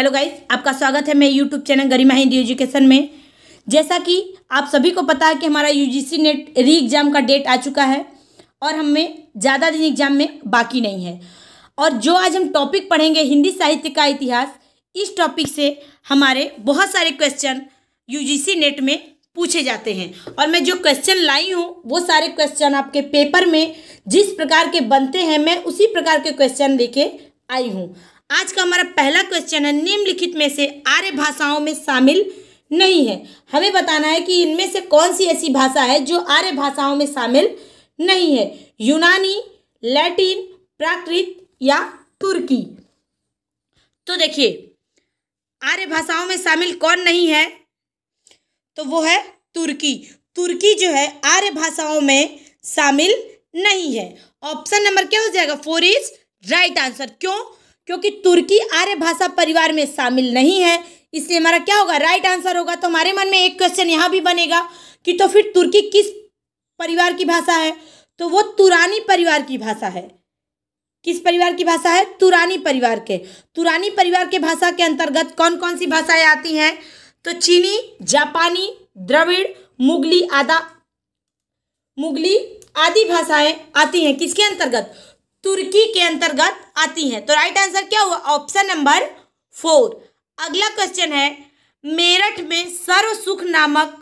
Hello guys, आपका स्वागत है मेरे यूट्यूब चैनल गरिमा हिंदी एजुकेशन में। जैसा कि आप सभी को पता है कि हमारा यूजीसी नेट री एग्ज़ाम का डेट आ चुका है और हमें ज़्यादा दिन एग्ज़ाम में बाकी नहीं है। और जो आज हम टॉपिक पढ़ेंगे हिंदी साहित्य का इतिहास, इस टॉपिक से हमारे बहुत सारे क्वेश्चन यूजीसी नेट में पूछे जाते हैं। और मैं जो क्वेश्चन लाई हूँ वो सारे क्वेश्चन आपके पेपर में जिस प्रकार के बनते हैं मैं उसी प्रकार के क्वेश्चन लेके आई हूँ। आज का हमारा पहला क्वेश्चन है, निम्नलिखित में से आर्य भाषाओं में शामिल नहीं है। हमें बताना है कि इनमें से कौन सी ऐसी भाषा है जो आर्य भाषाओं में शामिल नहीं है। यूनानी, लैटिन, प्राकृत या तुर्की। तो देखिए, आर्य भाषाओं में शामिल कौन नहीं है, तो वो है तुर्की। तुर्की जो है आर्य भाषाओं में शामिल नहीं है। ऑप्शन नंबर क्या हो जाएगा? 4 इज राइट आंसर। क्यों? क्योंकि तुर्की आर्य भाषा परिवार में शामिल नहीं है, इसलिए हमारा क्या होगा? राइट आंसर होगा। तो हमारे मन में एक क्वेश्चन यहाँ भी बनेगा कि तो फिर तुर्की किस परिवार की भाषा है? तो वो तुरानी परिवार की भाषा है। किस परिवार की भाषा है? तुरानी परिवार के। तुरानी परिवार के भाषा के अंतर्गत कौन कौन सी भाषाएं आती हैं? तो चीनी, जापानी, द्रविड़, मुगली आदि भाषाएं आती हैं। किसके अंतर्गत? तुर्की के अंतर्गत आती हैं। तो राइट आंसर क्या हुआ? Option number 4। अगला क्वेश्चन है, मेरठ में सर्व सुख नामक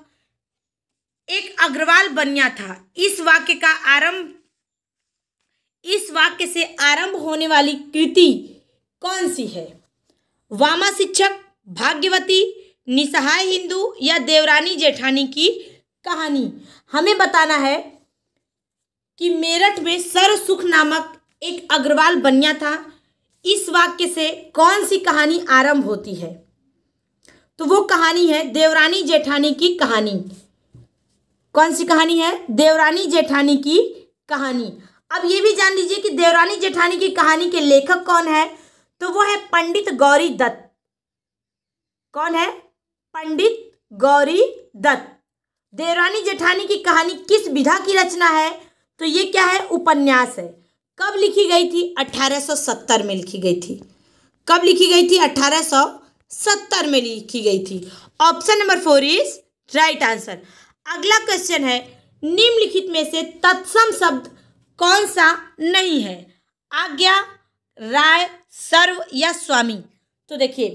एक अग्रवाल बनिया था। इस वाक्य से आरंभ होने वाली कृति कौन सी है? वामा शिक्षक, भाग्यवती, निसहाय हिंदू या देवरानी जेठानी की कहानी। हमें बताना है कि मेरठ में सर्व सुख नामक एक अग्रवाल बनिया था। इस वाक्य से कौन सी कहानी आरंभ होती है? तो वो कहानी है देवरानी जेठानी की कहानी। कौन सी कहानी है? देवरानी जेठानी की कहानी। अब ये भी जान लीजिए कि देवरानी जेठानी की कहानी के लेखक कौन है? तो वो है पंडित गौरी दत्त। कौन है? पंडित गौरी दत्त। देवरानी जेठानी की कहानी किस विधा की रचना है? तो ये क्या है? उपन्यास है। कब लिखी गई थी? 1870 में लिखी गई थी। कब लिखी गई थी? 1870 में लिखी गई थी। Option number 4 is right answer. अगला क्वेश्चन है, निम्नलिखित में से तत्सम शब्द कौन सा नहीं है? आज्ञा, राय, सर्व या स्वामी। तो देखिए,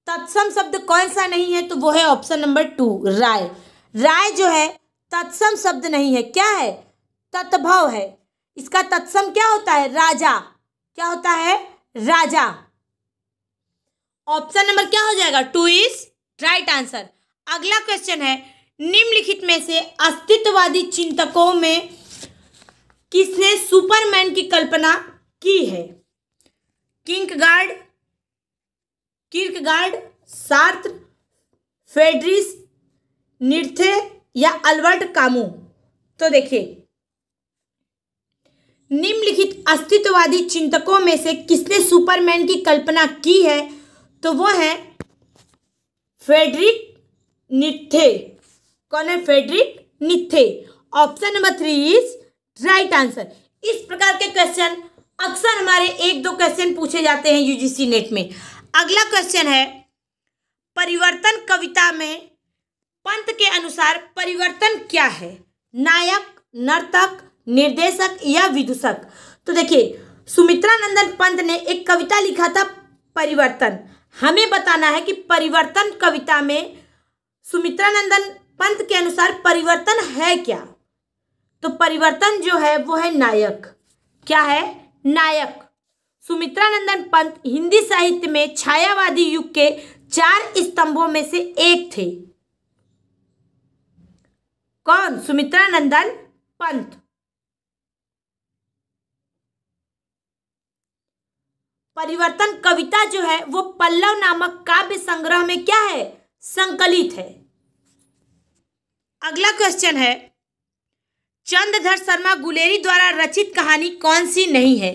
तत्सम शब्द कौन सा नहीं है? तो वो है ऑप्शन नंबर 2 राय। राय जो है तत्सम शब्द नहीं है। क्या है? तत्भव है। इसका तत्सम क्या होता है? राजा। क्या होता है? राजा। ऑप्शन नंबर क्या हो जाएगा? 2 इज राइट आंसर। अगला क्वेश्चन है, निम्नलिखित में से अस्तित्ववादी चिंतकों में किसने सुपरमैन की कल्पना की है? किर्कगार्ड, सार्त्र, फ्रेडरिश नीत्शे या अल्बर्ट कामू। तो देखिए, निम्नलिखित अस्तित्ववादी चिंतकों में से किसने सुपरमैन की कल्पना की है? तो वो है फ्रेडरिक नीत्शे। कौन है? Friedrich Nietzsche. Option number 3 is right answer. इस प्रकार के क्वेश्चन अक्सर हमारे 1-2 क्वेश्चन पूछे जाते हैं यूजीसी नेट में। अगला क्वेश्चन है, परिवर्तन कविता में पंत के अनुसार परिवर्तन क्या है? नायक, नर्तक, निर्देशक या विदूषक। तो देखिए, सुमित्रा नंदन पंत ने एक कविता लिखा था परिवर्तन। हमें बताना है कि परिवर्तन कविता में सुमित्रा नंदन पंत के अनुसार परिवर्तन है क्या? तो परिवर्तन जो है वो है नायक। क्या है? नायक। सुमित्रा नंदन पंत हिंदी साहित्य में छायावादी युग के 4 स्तंभों में से एक थे। कौन? सुमित्रा नंदन पंत। परिवर्तन कविता जो है वो पल्लव नामक काव्य संग्रह में क्या है? संकलित है। अगला क्वेश्चन है, चंद्रधर शर्मा गुलेरी द्वारा रचित कहानी कौन सी नहीं है?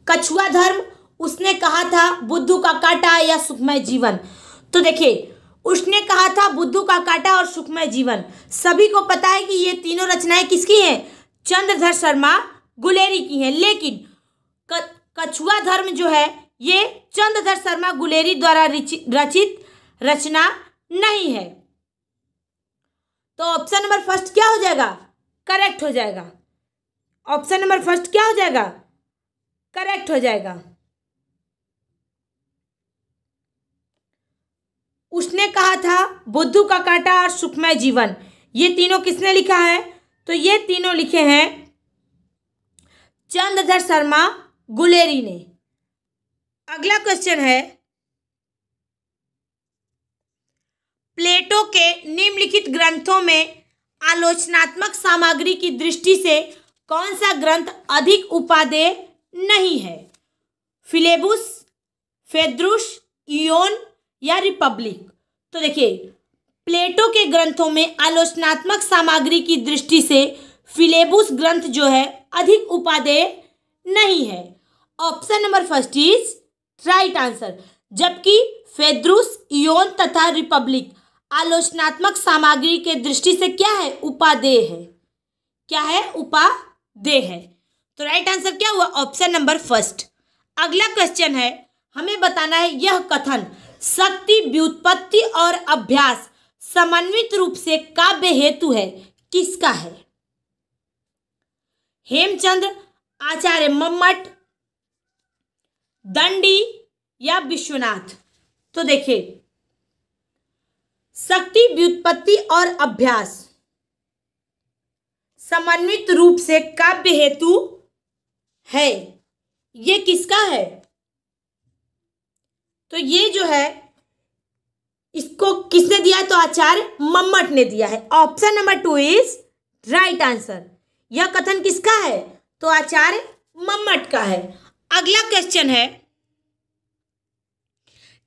कछुआ धर्म, उसने कहा था, बुद्धू का कांटा या सुखमय जीवन। तो देखिए, उसने कहा था, बुद्धू का कांटा और सुखमय जीवन। सभी को पता है कि ये तीनों रचनाएं किसकी हैं? चंद्रधर शर्मा गुलेरी की हैं। लेकिन कछुआ धर्म जो है ये चंद्रधर शर्मा गुलेरी द्वारा रचित रचना नहीं है। तो ऑप्शन नंबर फर्स्ट क्या हो जाएगा? करेक्ट हो जाएगा। ऑप्शन नंबर फर्स्ट क्या हो जाएगा? करेक्ट हो जाएगा। उसने कहा था, बुद्धू का कांटा और सुखमय जीवन, ये तीनों किसने लिखा है? तो ये तीनों लिखे हैं चंद्रधर शर्मा गुलेरी ने। अगला क्वेश्चन है, प्लेटो के निम्नलिखित ग्रंथों में आलोचनात्मक सामग्री की दृष्टि से कौन सा ग्रंथ अधिक उपादेय नहीं है? फिलेबुस, फेद्रुस, इयोन या रिपब्लिक? तो देखिए, प्लेटो के ग्रंथों में आलोचनात्मक सामग्री की दृष्टि से फिलेबुस ग्रंथ जो है अधिक उपादेय नहीं है। Option number first is right answer. जबकि फेद्रुस, इयोन तथा रिपब्लिक आलोचनात्मक सामग्री के दृष्टि से क्या है? उपादेय है। क्या है? उपादेय है। तो राइट आंसर क्या हुआ? Option number first. अगला क्वेश्चन है, हमें बताना है यह कथन शक्ति, व्युत्पत्ति और अभ्यास समन्वित रूप से काव्य हेतु है, किसका है? हेमचंद्र, आचार्य मम्मट, दंडी या विश्वनाथ? तो देखिए, शक्ति, व्युत्पत्ति और अभ्यास समन्वित रूप से काव्य हेतु है, ये किसका है? तो ये जो है, इसको किसने दिया है? तो आचार्य मम्मट ने दिया है। Option number 2 is right answer. यह कथन किसका है? तो आचार्य मम्मट का है। अगला क्वेश्चन है,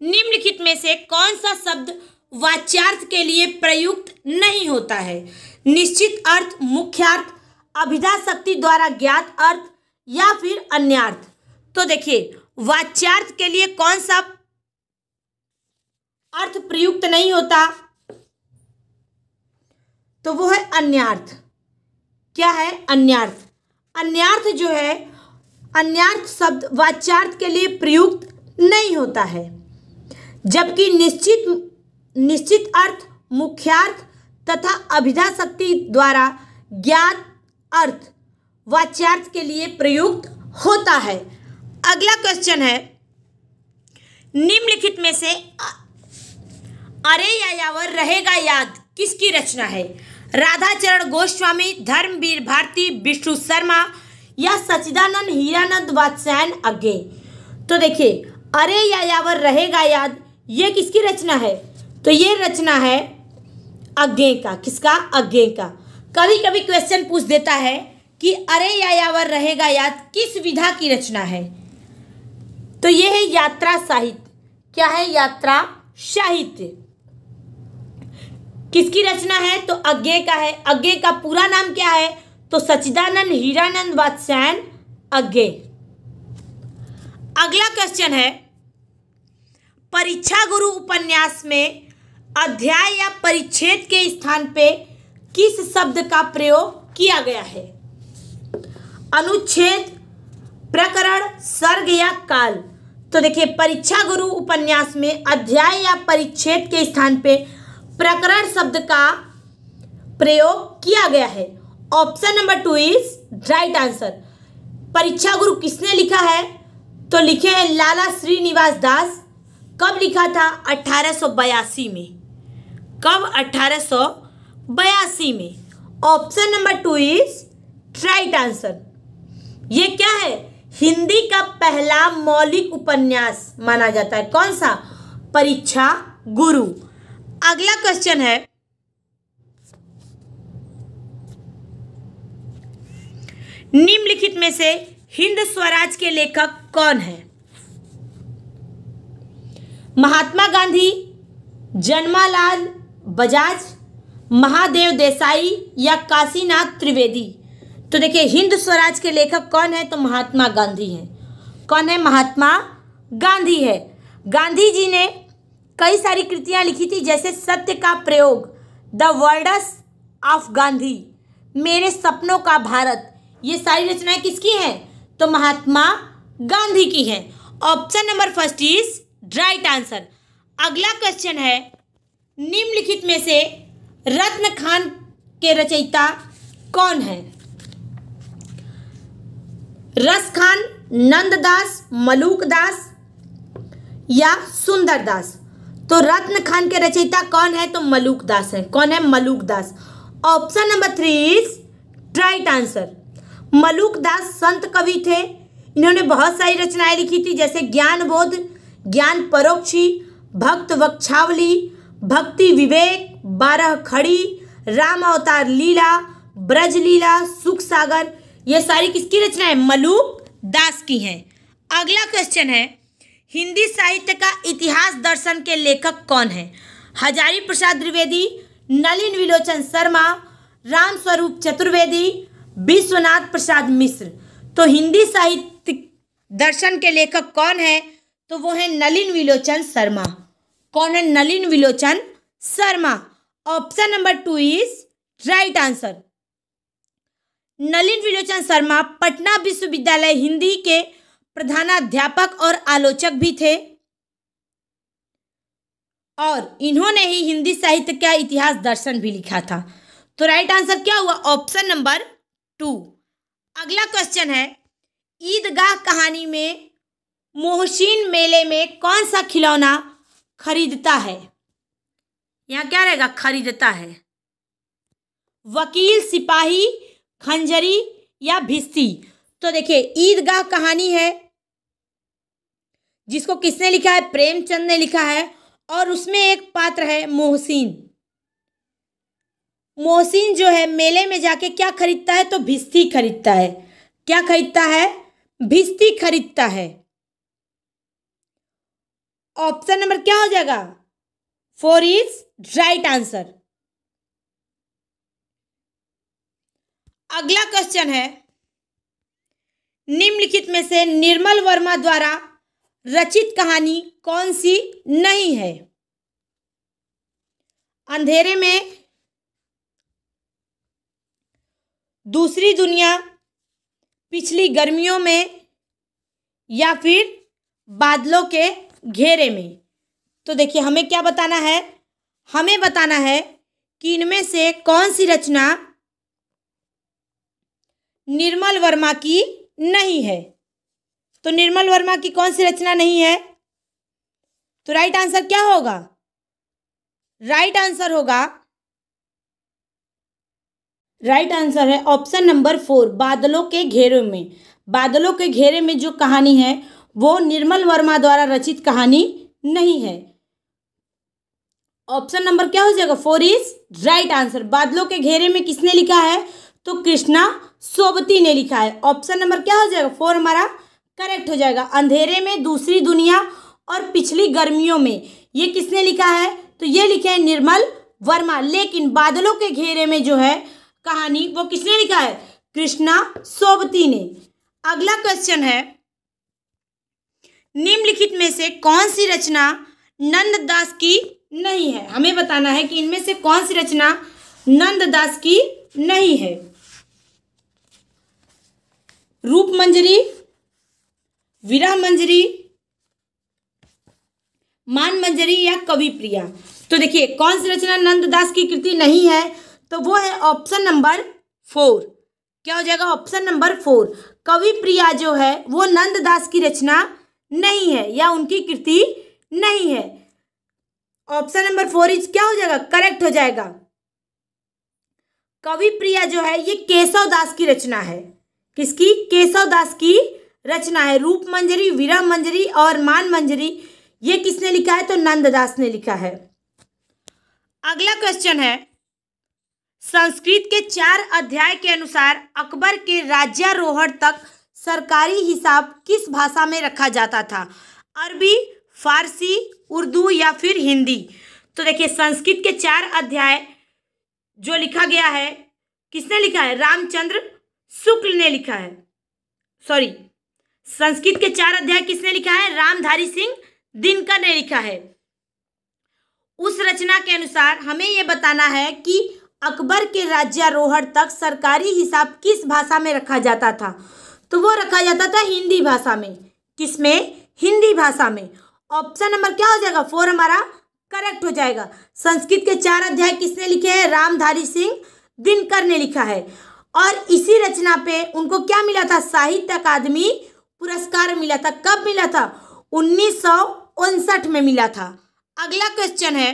निम्नलिखित में से कौन सा शब्द वाच्यार्थ के लिए प्रयुक्त नहीं होता है? निश्चित अर्थ, मुख्यार्थ, अभिधा शक्ति द्वारा ज्ञात अर्थ या फिर अन्यार्थ? तो देखिए, वाच्यार्थ के लिए कौन सा अर्थ प्रयुक्त नहीं होता? तो वो है अन्यार्थ। क्या है? अन्यार्थ। अन्यार्थ जो है, अन्यार्थ शब्द वाच्यार्थ के लिए प्रयुक्त नहीं होता है। जबकि निश्चित अर्थ, मुख्यार्थ तथा अभिधा शक्ति द्वारा ज्ञात अर्थ वाच्यार्थ के लिए प्रयुक्त होता है। अगला क्वेश्चन है, निम्नलिखित में से अरे यायावर रहेगा याद किसकी रचना है? राधाचरण गोस्वामी, धर्मवीर भारती, विष्णु शर्मा या सच्चिदानंद हीरानंद वात्स्यायन अज्ञे? तो देखिए, अरे यायावर रहेगा याद ये किसकी रचना है? तो ये रचना है अज्ञे का। किसका? अज्ञे का। कभी कभी क्वेश्चन पूछ देता है कि अरे यायावर रहेगा याद किस विधा की रचना है? तो ये है यात्रा साहित्य। क्या है? यात्रा साहित्य। किसकी रचना है? तो अज्ञे का है। अज्ञे का पूरा नाम क्या है? तो सच्चिदानंद हीरानंद वात्स्यायन अज्ञे। अगला क्वेश्चन है, परीक्षा गुरु उपन्यास में अध्याय या परिच्छेद के स्थान पे किस शब्द का प्रयोग किया गया है? अनुच्छेद, प्रकरण, सर्ग या काल? तो देखिए, परीक्षा गुरु उपन्यास में अध्याय या परिच्छेद के स्थान पे प्रकरण शब्द का प्रयोग किया गया है। Option number 2 is right answer. परीक्षा गुरु किसने लिखा है? तो लिखे हैं लाला श्रीनिवास दास। कब लिखा था? 1882 में। कब? 1882 में। Option number 2 is right answer. ये क्या है? हिंदी का पहला मौलिक उपन्यास माना जाता है। कौन सा? परीक्षा गुरु। अगला क्वेश्चन है, निम्नलिखित में से हिंद स्वराज के लेखक कौन है? महात्मा गांधी, जन्मालाल बजाज, महादेव देसाई या काशीनाथ त्रिवेदी? तो देखिए, हिंद स्वराज के लेखक कौन है? तो महात्मा गांधी हैं। कौन है? महात्मा गांधी है। गांधी जी ने कई सारी कृतियां लिखी थी, जैसे सत्य का प्रयोग, द वर्ड्स ऑफ गांधी, मेरे सपनों का भारत। ये सारी रचनाएं किसकी हैं? तो महात्मा गांधी की हैं। Option number first is right answer. अगला क्वेश्चन है, निम्नलिखित में से रत्न खान के रचयिता कौन है? रस खान, नंददास, मलूक दास या सुंदर दास? तो रत्न खान के रचयिता कौन है? तो मलूक दास है। कौन है? Maluk Das. Option number 3 is right answer. Maluk Das संत कवि थे। इन्होंने बहुत सारी रचनाएं लिखी थी, जैसे ज्ञान बोध, ज्ञान परोक्षी, भक्त वक्षावली, भक्ति विवेक, 12 खड़ी, राम अवतार लीला, ब्रज लीला, सुख सागर। ये सारी किसकी रचनाएं? मलूक दास की हैं। अगला क्वेश्चन है, हिंदी साहित्य का इतिहास दर्शन के लेखक कौन है? हजारी प्रसाद द्विवेदी, नलिन विलोचन शर्मा, राम स्वरूप चतुर्वेदी, विश्वनाथ प्रसाद मिश्र। तो हिंदी साहित्य दर्शन के लेखक कौन है? तो वो है नलिन विलोचन शर्मा। कौन है? Nalin Vilochan Sharma. Option number 2 is right answer. Nalin Vilochan Sharma Patna विश्वविद्यालय हिंदी के प्रधानाध्यापक और आलोचक भी थे, और इन्होंने ही हिंदी साहित्य का इतिहास दर्शन भी लिखा था। तो राइट आंसर क्या हुआ? Option number 2। अगला क्वेश्चन है, ईदगाह कहानी में मोहसिन मेले में कौन सा खिलौना खरीदता है? यहाँ क्या रहेगा? खरीदता है। वकील, सिपाही, खंजरी या भिस्ती? तो देखिए, ईदगाह कहानी है जिसको किसने लिखा है? प्रेमचंद ने लिखा है, और उसमें एक पात्र है मोहसिन। मोहसिन जो है मेले में जाके क्या खरीदता है? तो भिस्ती खरीदता है। क्या खरीदता है? भिस्ती खरीदता है। ऑप्शन नंबर क्या हो जाएगा? 4 इज राइट आंसर। अगला क्वेश्चन है, निम्नलिखित में से निर्मल वर्मा द्वारा रचित कहानी कौन सी नहीं है? अंधेरे में, दूसरी दुनिया, पिछली गर्मियों में या फिर बादलों के घेरे में? तो देखिए, हमें क्या बताना है? हमें बताना है कि इनमें से कौन सी रचना निर्मल वर्मा की नहीं है। तो निर्मल वर्मा की कौन सी रचना नहीं है? तो राइट आंसर क्या होगा? राइट आंसर होगा, राइट आंसर है ऑप्शन नंबर 4, बादलों के घेरे में। बादलों के घेरे में जो कहानी है वो निर्मल वर्मा द्वारा रचित कहानी नहीं है। ऑप्शन नंबर क्या हो जाएगा? 4 इज राइट आंसर। बादलों के घेरे में किसने लिखा है? तो कृष्णा सोबती ने लिखा है। ऑप्शन नंबर क्या हो जाएगा? 4 हमारा करेक्ट हो जाएगा। अंधेरे में, दूसरी दुनिया और पिछली गर्मियों में, ये किसने लिखा है? तो ये लिखा है निर्मल वर्मा। लेकिन बादलों के घेरे में जो है कहानी, वो किसने लिखा है? कृष्णा सोबती ने। अगला क्वेश्चन है, निम्नलिखित में से कौन सी रचना नंददास की नहीं है? हमें बताना है कि इनमें से कौन सी रचना नंददास की नहीं है। रूप मंजरी, विरह मंजरी, मान मंजरी या कवि प्रिया? तो देखिए, कौन सी रचना नंददास की कृति नहीं है? तो वो है ऑप्शन नंबर 4। क्या हो जाएगा? Option number 4। कवि प्रिया जो है वो नंददास की रचना नहीं है या उनकी कृति नहीं है। ऑप्शन नंबर 4 इज क्या हो जाएगा? करेक्ट हो जाएगा। कवि प्रिया जो है ये केशव दास की रचना है। किसकी? केशव दास की रचना है। रूप मंजरी, विरह मंजरी और मान मंजरी, ये किसने लिखा है? तो नंददास ने लिखा है। अगला क्वेश्चन है, संस्कृत के 4 अध्याय के अनुसार अकबर के राज्यारोहण तक सरकारी हिसाब किस भाषा में रखा जाता था? अरबी, फारसी, उर्दू या फिर हिंदी? तो देखिए, संस्कृत के 4 अध्याय जो लिखा गया है, किसने लिखा है? रामचंद्र शुक्ल ने लिखा है। सॉरी, संस्कृत के 4 अध्याय किसने लिखा है? रामधारी सिंह दिनकर ने लिखा है। उस रचना के अनुसार हमें यह बताना है कि अकबर के राज्यारोहण तक सरकारी हिसाब किस भाषा में रखा जाता था? तो वो रखा जाता था हिंदी भाषा में। किसमें? हिंदी भाषा में। ऑप्शन नंबर क्या हो जाएगा? 4 हमारा करेक्ट हो जाएगा। संस्कृत के 4 अध्याय किसने लिखे हैं? रामधारी सिंह दिनकर ने लिखा है। और इसी रचना पे उनको क्या मिला था? साहित्य अकादमी पुरस्कार मिला था। कब मिला था? 1959 में मिला था। अगला क्वेश्चन है,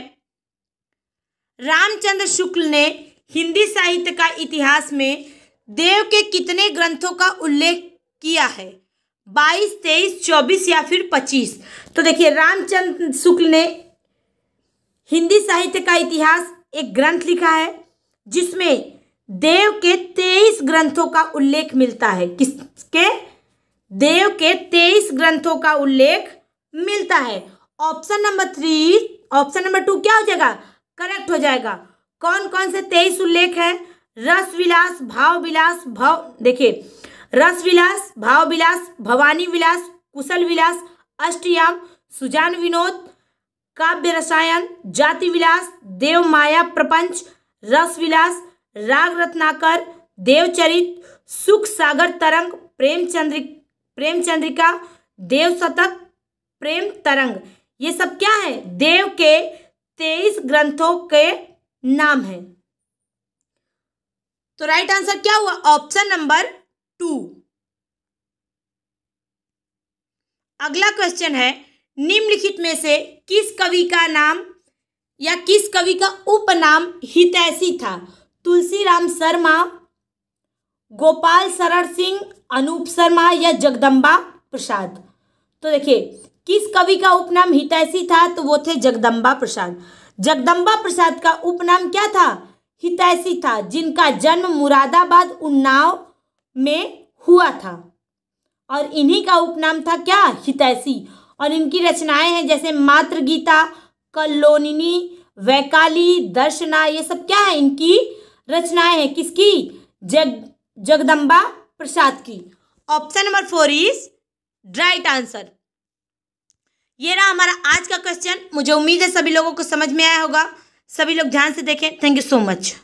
रामचंद्र शुक्ल ने हिंदी साहित्य का इतिहास में देव के कितने ग्रंथों का उल्लेख किया है? 22, 23, 24 या फिर 25? तो देखिए, रामचंद्र शुक्ल ने हिंदी साहित्य का इतिहास एक ग्रंथ लिखा है जिसमें देव के 23 ग्रंथों का उल्लेख मिलता है। किसके? देव के 23 ग्रंथों का उल्लेख मिलता है। ऑप्शन नंबर 2 क्या हो जाएगा? करेक्ट हो जाएगा। कौन कौन से 23 उल्लेख है? रस विलास, भाव विलास, देखिए, रस विलास, भाव विलास, भवानी विलास, कुशल विलास, अष्टयाम, सुजान विनोद, काव्य रसायन, जाति विलास, देव माया प्रपंच, रस विलास, राग रत्नाकर, देवचरित, सुख सागर तरंग, प्रेमचंद्रिका, देव शतक, प्रेम तरंग। ये सब क्या है? देव के 23 ग्रंथों के नाम है। तो राइट आंसर क्या हुआ? Option number 2। अगला क्वेश्चन है, निम्नलिखित में से किस कवि का नाम या किस कवि का उपनाम हितैषी था? तुलसीराम शर्मा, गोपाल शरण सिंह, अनूप शर्मा या जगदम्बा प्रसाद? तो देखिए, किस कवि का उपनाम हितैषी था? तो वो थे जगदम्बा प्रसाद। जगदम्बा प्रसाद का उपनाम क्या था? हितैषी था, जिनका जन्म मुरादाबाद, उन्नाव में हुआ था और इन्हीं का उपनाम था क्या? हितैषी। और इनकी रचनाएं हैं जैसे मातृ गीता, कल्लोलिनी, वैकाली, दर्शना, ये सब क्या है? इनकी रचनाएं हैं। किसकी? जगदम्बा प्रसाद की। Option number 4 is right answer. ये रहा हमारा आज का क्वेश्चन। मुझे उम्मीद है सभी लोगों को समझ में आया होगा। सभी लोग ध्यान से देखें। Thank you so much.